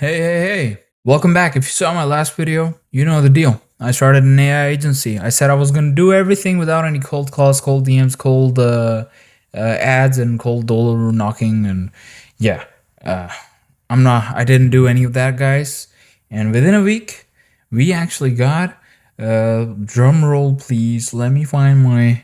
Hey. Welcome back. If you saw my last video, you know the deal. I started an AI agency. I said I was going to do everything without any cold calls, cold DMs, cold ads, and cold door knocking. And yeah, I didn't do any of that, guys. And within a week, we actually got, drum roll please. Let me find my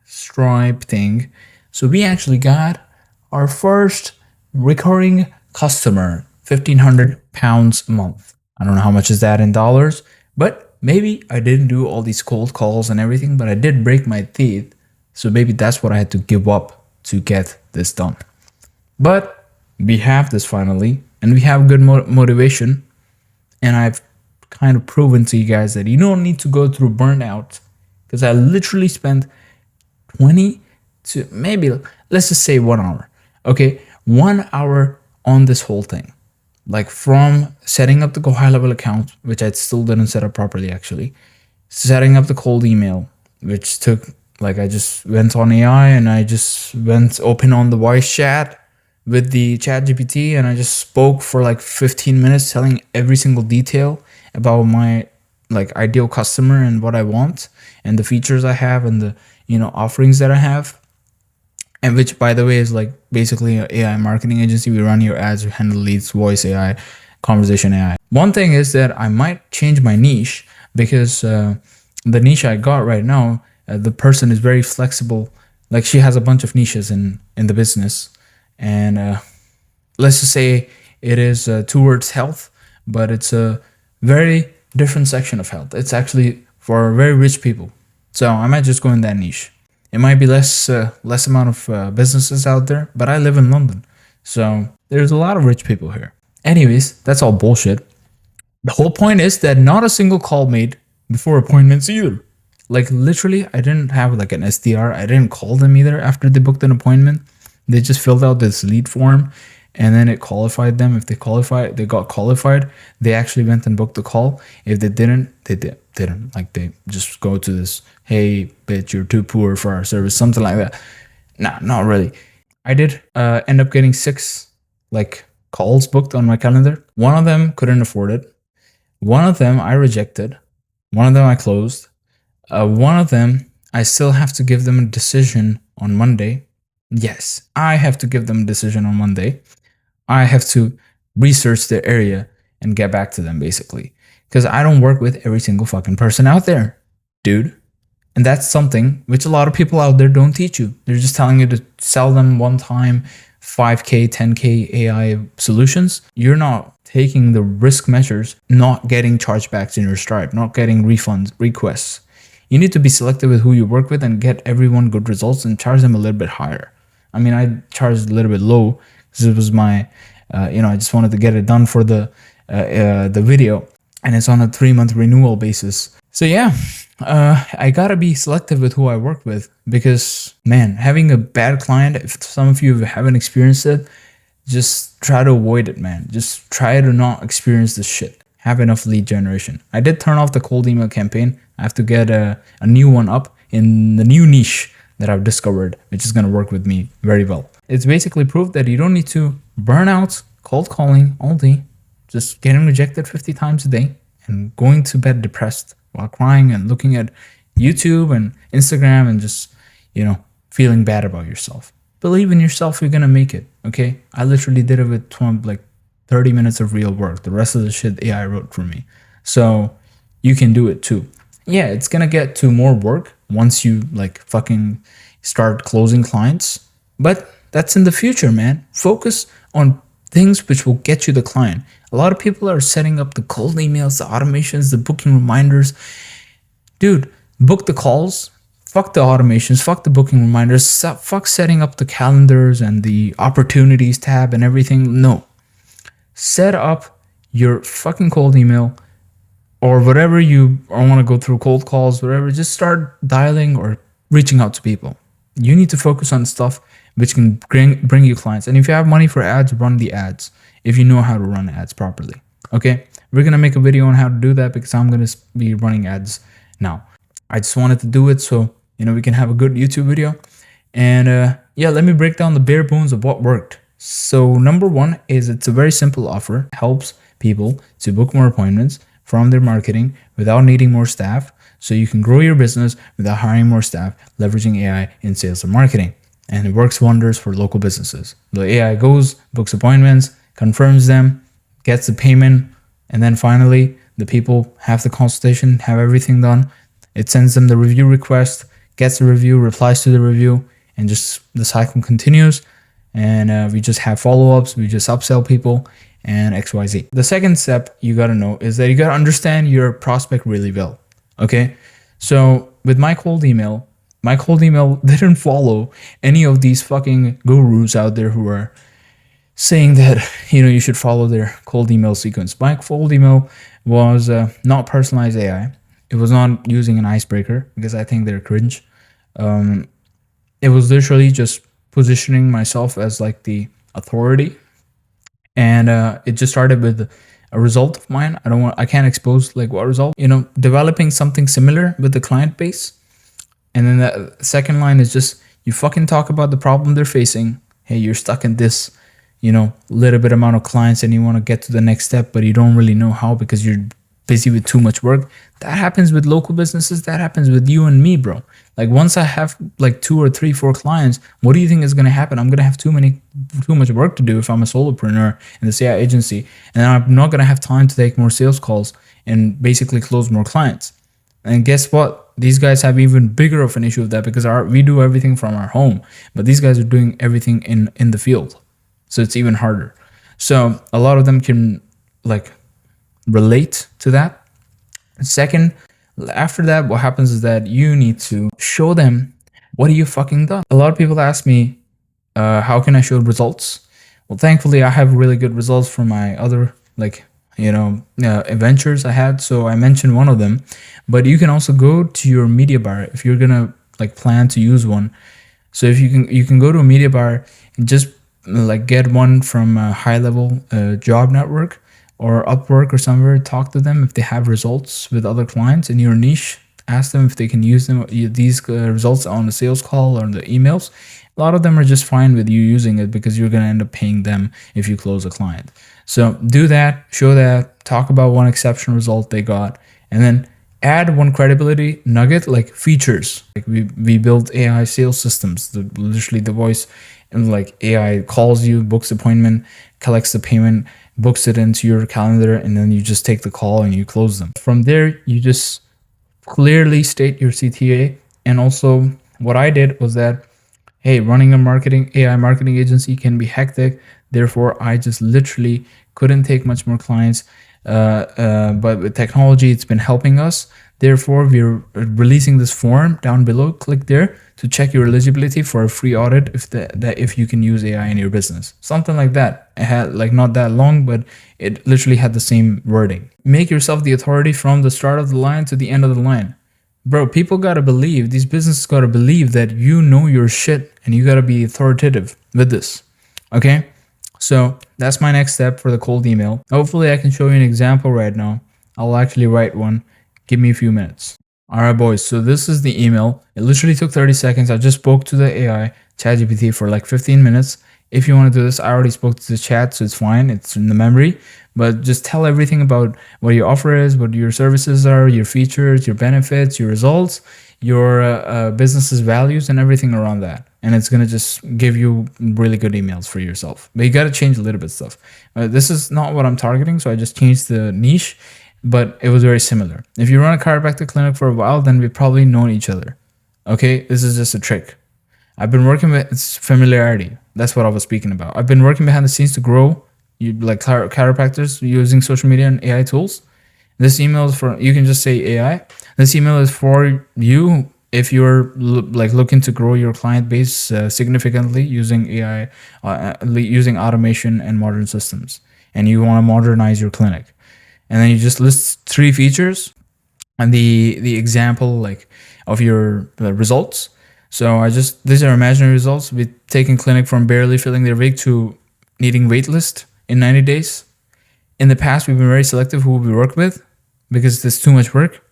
Stripe thing. So we actually got our first recurring customer, £1,500 a month. I don't know how much is that in dollars, but maybe I didn't do all these cold calls and everything, but I did break my teeth. So maybe that's what I had to give up to get this done. But we have this finally, and we have good motivation. And I've kind of proven to you guys that you don't need to go through burnout, because I literally spent 20 to maybe, let's just say 1 hour. Okay, 1 hour on this whole thing. Like from setting up the high level account, which I still didn't set up properly actually. Setting up the cold email, which took, like, I just went on AI and I just went open on the voice chat with the ChatGPT and I just spoke for like 15 minutes telling every single detail about my ideal customer and what I want and the features I have and the offerings that I have. And which, by the way, is like basically an AI marketing agency. We run your ads, we handle leads, voice AI, conversation AI. One thing is that I might change my niche, because the niche I got right now, the person is very flexible. Like, she has a bunch of niches in the business. And let's just say it is towards health, but it's a very different section of health. It's actually for very rich people. So I might just go in that niche. It might be less amount of businesses out there, but I live in London, so there's a lot of rich people here. Anyways, that's all bullshit. The whole point is that not a single call made before appointments either. Like, literally, I didn't have like an SDR. I didn't call them either after they booked an appointment. They just filled out this lead form, and then it qualified them. If they got qualified, they actually went and booked the call. If they didn't, they didn't. Like, they just go to this, hey, bitch, you're too poor for our service, something like that. Nah, not really. I did end up getting 6 calls booked on my calendar. One of them couldn't afford it. One of them I rejected. One of them I closed. One of them I still have to give them a decision on Monday. Yes, I have to give them a decision on Monday. I have to research their area and get back to them, basically. Because I don't work with every single fucking person out there, dude. And that's something which a lot of people out there don't teach you. They're just telling you to sell them one time 5K, 10K AI solutions. You're not taking the risk measures, not getting chargebacks in your Stripe, not getting refunds, requests. You need to be selective with who you work with and get everyone good results and charge them a little bit higher. I mean, I charged a little bit low because it was my, I just wanted to get it done for the video. And it's on a 3-month renewal basis. So yeah, I gotta be selective with who I work with, because, man, having a bad client, if some of you haven't experienced it, just try to avoid it, man. Just try to not experience this shit. Have enough lead generation. I did turn off the cold email campaign. I have to get a new one up in the new niche that I've discovered, which is gonna work with me very well. It's basically proof that you don't need to burn out cold calling all day, just getting rejected 50 times a day and going to bed depressed while crying and looking at YouTube and Instagram and just, feeling bad about yourself. Believe in yourself, you're gonna make it, okay? I literally did it with 30 minutes of real work. The rest of the shit AI wrote for me. So you can do it too. Yeah, it's gonna get to more work once you fucking start closing clients, but that's in the future, man. Focus on things which will get you the client. A lot of people are setting up the cold emails, the automations, the booking reminders. Dude, book the calls. Fuck the automations. Fuck the booking reminders. Fuck setting up the calendars and the opportunities tab and everything. No. Set up your fucking cold email or whatever you want to go through, cold calls, whatever. Just start dialing or reaching out to people. You need to focus on stuff which can bring you clients. And if you have money for ads, run the ads if you know how to run ads properly. Okay, we're going to make a video on how to do that, because I'm going to be running ads now. I just wanted to do it so, we can have a good YouTube video. And yeah, let me break down the bare bones of what worked. So number one is it's a very simple offer, helps people to book more appointments from their marketing without needing more staff. So you can grow your business without hiring more staff, leveraging AI in sales and marketing. And it works wonders for local businesses. The AI goes, books appointments, confirms them, gets the payment, and then finally the people have the consultation, have everything done. It sends them the review request, gets the review, replies to the review, and just the cycle continues. And we just have follow-ups, we just upsell people, and XYZ. The second step you gotta know is that you gotta understand your prospect really well. Okay, so with my cold email didn't follow any of these fucking gurus out there who are saying that you should follow their cold email sequence. My cold email was not personalized AI. It was not using an icebreaker because I think they're cringe. It was literally just positioning myself as like the authority, and it just started with a result of mine. I can't expose like what result. Developing something similar with the client base. And then the second line is just you fucking talk about the problem they're facing. Hey, you're stuck in this, little bit amount of clients and you want to get to the next step, but you don't really know how because you're busy with too much work. That happens with local businesses. That happens with you and me, bro. Like once I have like 2 or 3, 4 clients, what do you think is going to happen? I'm going to have too much work to do if I'm a solopreneur in the AI agency, and I'm not going to have time to take more sales calls and basically close more clients. And guess what? These guys have even bigger of an issue with that because we do everything from our home, but these guys are doing everything in the field. So it's even harder. So a lot of them can like relate to that. Second, after that, what happens is that you need to show them what you fucking done. A lot of people ask me, how can I show results? Well, thankfully, I have really good results from my other adventures I had. So I mentioned one of them, but you can also go to your media buyer if you're gonna like plan to use one. So if you can go to a media buyer and just like get one from a high level job network or Upwork or somewhere. Talk to them if they have results with other clients in your niche. Ask them if they can use these results on the sales call or the emails. A lot of them are just fine with you using it because you're going to end up paying them if you close a client. So do that, show that, talk about one exceptional result they got, and then add one credibility nugget like features. Like we build AI sales systems, literally the voice, and like AI calls you, books appointment, collects the payment, books it into your calendar, and then you just take the call and you close them. From there, you just clearly state your CTA. And also what I did was that, hey, running a AI marketing agency can be hectic. Therefore, I just literally couldn't take much more clients. But with technology, it's been helping us. Therefore, we're releasing this form down below. Click there to check your eligibility for a free audit if you can use AI in your business. Something like that. It had like not that long, but it literally had the same wording. Make yourself the authority from the start of the line to the end of the line. Bro, people gotta believe, these businesses gotta believe that you know your shit and you gotta be authoritative with this. Okay? So that's my next step for the cold email. Hopefully I can show you an example right now. I'll actually write one. Give me a few minutes. All right, boys. So this is the email. It literally took 30 seconds. I just spoke to the AI ChatGPT for like 15 minutes. If you want to do this, I already spoke to the chat, so it's fine. It's in the memory. But just tell everything about what your offer is, what your services are, your features, your benefits, your results, your business's values, and everything around that. And it's going to just give you really good emails for yourself. But you got to change a little bit stuff. This is not what I'm targeting, so I just changed the niche, but it was very similar. If you run a chiropractic clinic for a while, then we've probably known each other. Okay, this is just a trick. I've been working with it's familiarity. That's what I was speaking about. I've been working behind the scenes to grow like chiropractors using social media and AI tools. This email is for, you can just say AI. This email is for you if you're looking to grow your client base significantly using AI, using automation and modern systems, and you want to modernize your clinic. And then you just list 3 features and the example like of your results. So these are imaginary results. We've taken clinic from barely filling their week to needing wait list in 90 days. In the past, we've been very selective who we work with because there's too much work.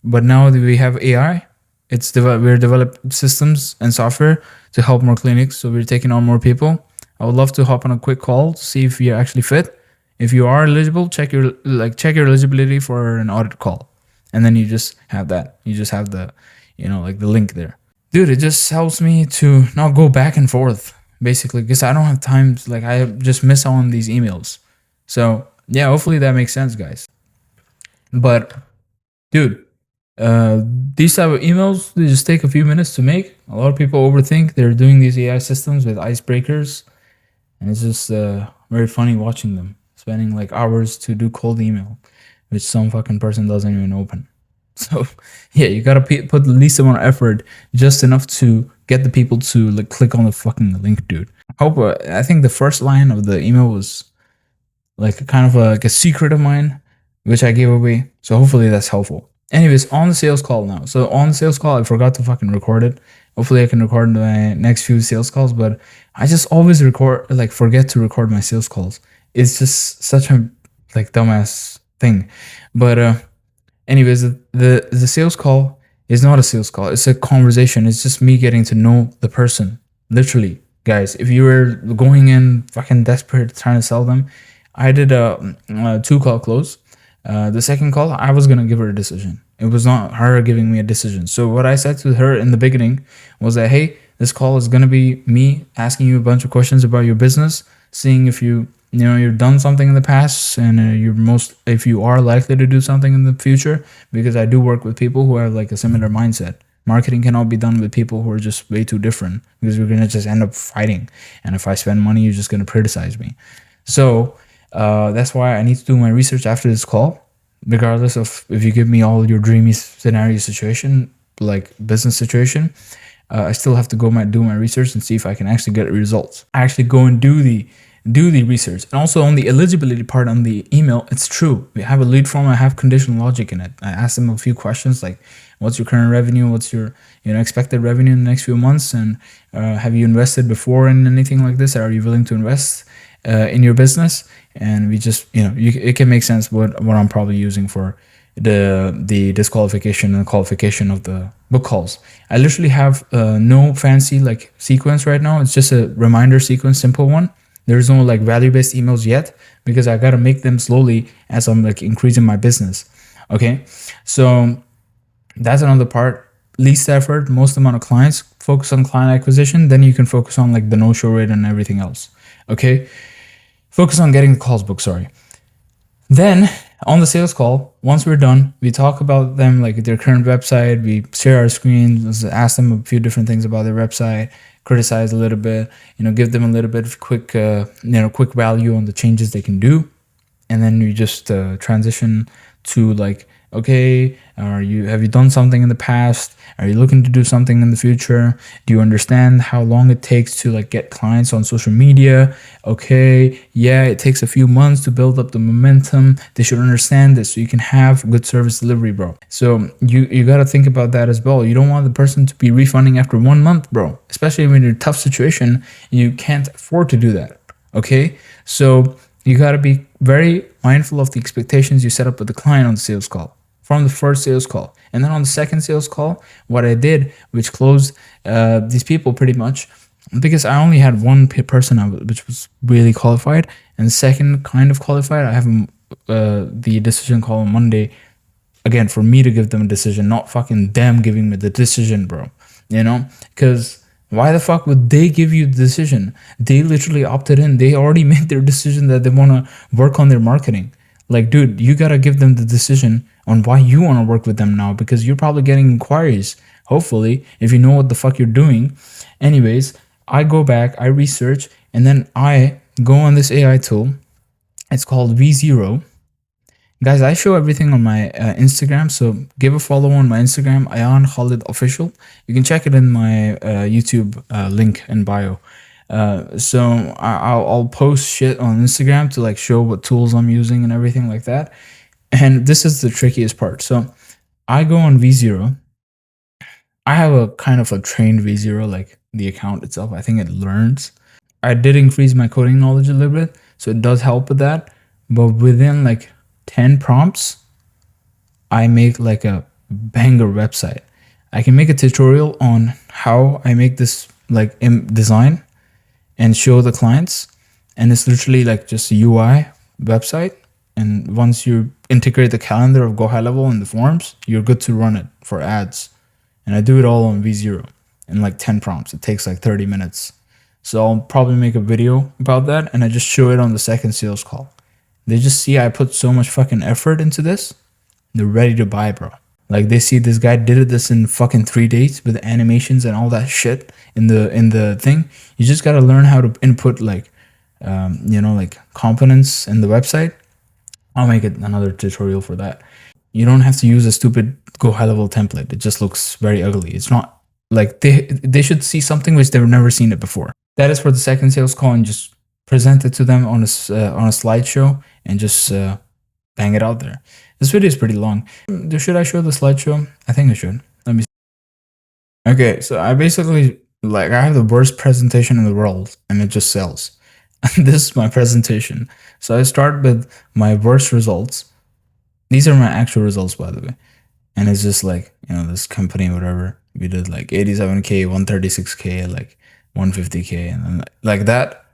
But now that we have AI, we're developing systems and software to help more clinics. So we're taking on more people. I would love to hop on a quick call to see if you actually fit. If you are eligible, check your eligibility for an audit call, and then you just have that. You just have the, like the link there, dude. It just helps me to not go back and forth, basically, because I don't have time. Like I just miss out on these emails. So yeah, hopefully that makes sense, guys. But dude, these type of emails, they just take a few minutes to make. A lot of people overthink they're doing these AI systems with icebreakers, and it's just very funny watching them spending like hours to do cold email, which some fucking person doesn't even open. So yeah, you gotta put the least amount of effort, just enough to get the people to like click on the fucking link, dude. I think the first line of the email was like like a secret of mine, which I gave away. So hopefully that's helpful. Anyways, on the sales call now. So on the sales call, I forgot to fucking record it. Hopefully I can record my next few sales calls, but I just always forget to record my sales calls. It's just such a like dumbass thing. But anyways, the sales call is not a sales call. It's a conversation. It's just me getting to know the person. Literally, guys, if you were going in fucking desperate trying to sell them, I did a 2-call close. The second call, I was gonna give her a decision. It was not her giving me a decision. So what I said to her in the beginning was that, hey, this call is gonna be me asking you a bunch of questions about your business, seeing if you've done something in the past, and if you are likely to do something in the future, because I do work with people who have like a similar mindset. Marketing cannot be done with people who are just way too different, because we're gonna just end up fighting. And if I spend money, you're just gonna criticize me. So that's why I need to do my research after this call, regardless of if you give me all your dreamy scenario situation, like business situation. I still have to do my research and see if I can actually get results. I actually go and do the research. And also on the eligibility part on the email, it's true. We have a lead form. I have conditional logic in it. I ask them a few questions like, what's your current revenue? What's your expected revenue in the next few months? And have you invested before in anything like this? Are you willing to invest in your business? And we just, it can make sense what I'm probably using for the disqualification and qualification of the book calls. I literally have no fancy like sequence right now. It's just a reminder sequence, simple one. There's no like value-based emails yet, because I got to make them slowly as I'm like increasing my business. Okay. So that's another part. Least effort, most amount of clients. Focus on client acquisition. Then you can focus on like the no-show rate and everything else. Okay. Focus on getting the calls booked, sorry. Then on the sales call, once we're done, we talk about them, like their current website. We share our screen, ask them a few different things about their website, criticize a little bit, give them a little bit of quick value on the changes they can do. And then we just transition to like, okay, have you done something in the past? Are you looking to do something in the future? Do you understand how long it takes to like get clients on social media? Okay, yeah, it takes a few months to build up the momentum. They should understand this so you can have good service delivery, bro. So you got to think about that as well. You don't want the person to be refunding after 1 month, bro. Especially when you're in a tough situation, you can't afford to do that. Okay, so you got to be very mindful of the expectations you set up with the client on the sales call, from the first sales call. And then on the second sales call, what I did, which closed these people pretty much, because I only had one person which was really qualified, and the second kind of qualified, I have the decision call on Monday, again, for me to give them a decision, not fucking them giving me the decision, bro. Because why the fuck would they give you the decision? They literally opted in. They already made their decision that they want to work on their marketing. Like, dude, you got to give them the decision on why you want to work with them now, because you're probably getting inquiries, hopefully, if you know what the fuck you're doing. Anyways, I go back, I research, and then I go on this AI tool. It's called V0. Guys, I show everything on my Instagram, so give a follow on my Instagram, Ayan Khalid Official. You can check it in my YouTube link in bio. So I'll post shit on Instagram to like show what tools I'm using and everything like that. And this is the trickiest part. So I go on V0. I have a kind of a trained V0, like the account itself. I think it learns. I did increase my coding knowledge a little bit, so it does help with that. But within like 10 prompts, I make like a banger website. I can make a tutorial on how I make this like design, and show the clients. And it's literally like just a UI website. And once you integrate the calendar of Go High Level in the forms, you're good to run it for ads. And I do it all on V0 in like 10 prompts. It takes like 30 minutes. So I'll probably make a video about that, and I just show it on the second sales call. They just see I put so much fucking effort into this. They're ready to buy, bro. Like they see this guy did this in fucking 3 days with animations and all that shit in the thing. You just gotta learn how to input like, like components in the website. I'll make it another tutorial for that. You don't have to use a stupid Go High Level template. It just looks very ugly. It's not like they should see something which they've never seen it before. That is for the second sales call, and just present it to them on a slideshow and just bang it out there. This video is pretty long. Should I show the slideshow? I think I should. Let me see. Okay, so I basically I have the worst presentation in the world, and it just sells. This is my presentation. So I start with my worst results. These are my actual results, by the way. And it's just like, this company, whatever. We did like 87K, 136K, like 150K, and then like that.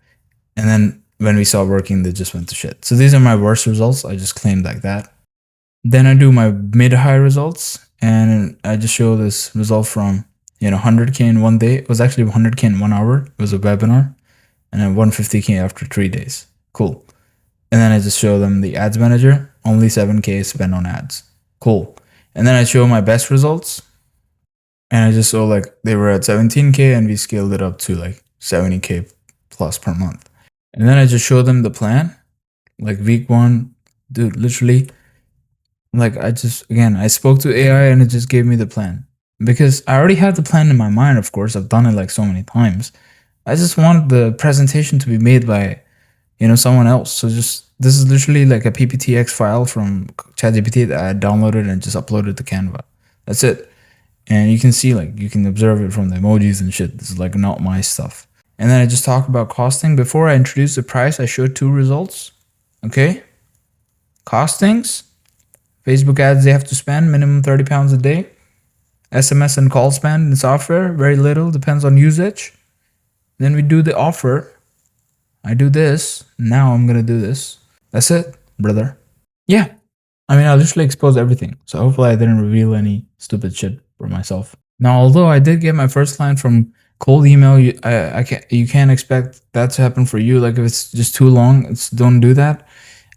And then when we saw working, they just went to shit. So these are my worst results. I just claimed like that. Then I do my mid-high results, and I just show this result from, 100K in 1 day. It was actually 100K in 1 hour. It was a webinar. And then 150K after 3 days. Cool. And then I just show them the ads manager. Only 7K spent on ads. Cool. And then I show my best results. And I just saw like they were at 17K, and we scaled it up to like 70K plus per month. And then I just show them the plan. Like week 1, dude, literally. Like I spoke to AI, and it just gave me the plan. Because I already had the plan in my mind, of course. I've done it like so many times. I just want the presentation to be made by, someone else. So this is literally like a PPTX file from ChatGPT that I downloaded and just uploaded to Canva. That's it. And you can see, like, you can observe it from the emojis and shit. This is like not my stuff. And then I just talk about costing. Before I introduce the price, I showed 2 results. Okay. Costings. Facebook ads, they have to spend minimum £30 a day. SMS and call spend in software, very little, depends on usage. Then we do the offer. I do this. Now I'm going to do this. That's it, brother. Yeah. I mean, I literally exposed everything. So hopefully I didn't reveal any stupid shit for myself. Now, although I did get my first client from cold email, you can't expect that to happen for you. Like if it's just too long, don't do that.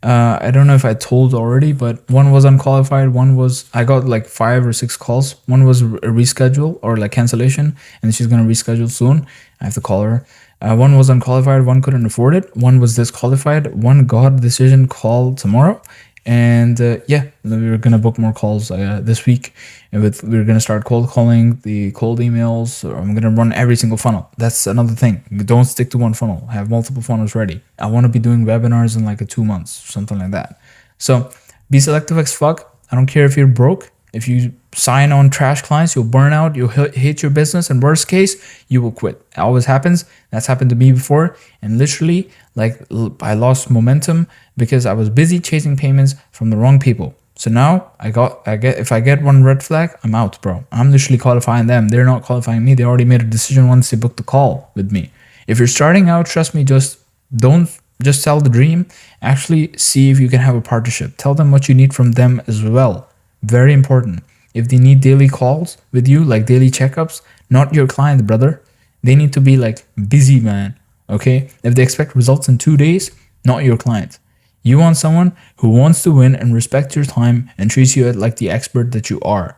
I don't know if I told already, but one was unqualified. One was, I got like 5 or 6 calls. One was a reschedule or like cancellation, and she's going to reschedule soon. I have to call her. One was unqualified. One couldn't afford it. One was disqualified. One got a decision call tomorrow. And we're going to book more calls this week. And we're going to start cold calling, the cold emails. I'm going to run every single funnel. That's another thing. Don't stick to one funnel. Have multiple funnels ready. I want to be doing webinars in like 2 months, something like that. So be selective as fuck. I don't care if you're broke. If you sign on trash clients, you'll burn out, you'll hate your business, and worst case, you will quit. It always happens. That's happened to me before. And literally, like, I lost momentum because I was busy chasing payments from the wrong people. So now if I get one red flag, I'm out, bro. I'm literally qualifying them. They're not qualifying me. They already made a decision once they booked the call with me. If you're starting out, trust me, don't just sell the dream. Actually see if you can have a partnership. Tell them what you need from them as well. Very important. If they need daily calls with you, like daily checkups, not your client, brother. They need to be like busy, man. Okay? If they expect results in 2 days, not your client. You want someone who wants to win and respect your time and treats you like the expert that you are.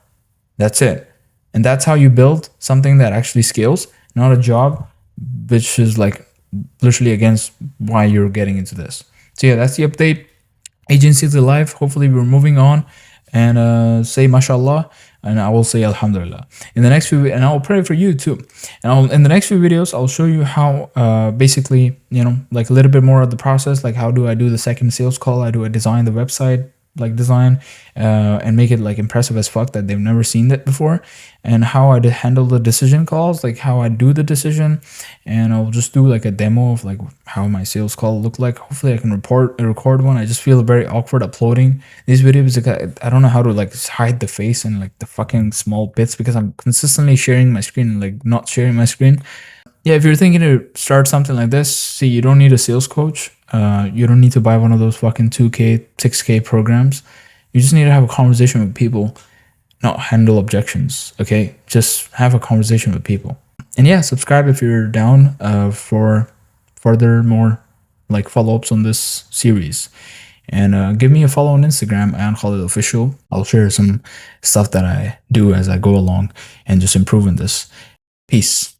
That's it. And that's how you build something that actually scales, not a job which is like literally against why you're getting into this. So yeah, that's the update. Agency is alive. Hopefully we're moving on. And say mashallah, and I will say alhamdulillah in the next few, and I will pray for you too. And in the next few videos, I'll show you how basically, like a little bit more of the process, like how do I do the second sales call, how do I design the website, like design and make it like impressive as fuck that they've never seen that before, and how I handle the decision calls, like how I do the decision. And I'll just do like a demo of like how my sales call look like. Hopefully I can record one. I just feel very awkward uploading these videos because I don't know how to like hide the face and like the fucking small bits because I'm consistently sharing my screen and like not sharing my screen. yeah, if you're thinking to start something like this, see, you don't need a sales coach. You don't need to buy one of those fucking 2K, 6K programs. You just need to have a conversation with people, not handle objections. Okay, just have a conversation with people. And yeah, subscribe if you're down for further more like follow-ups on this series. And give me a follow on Instagram and Khalid Official. I'll share some stuff that I do as I go along and just improving this. Peace.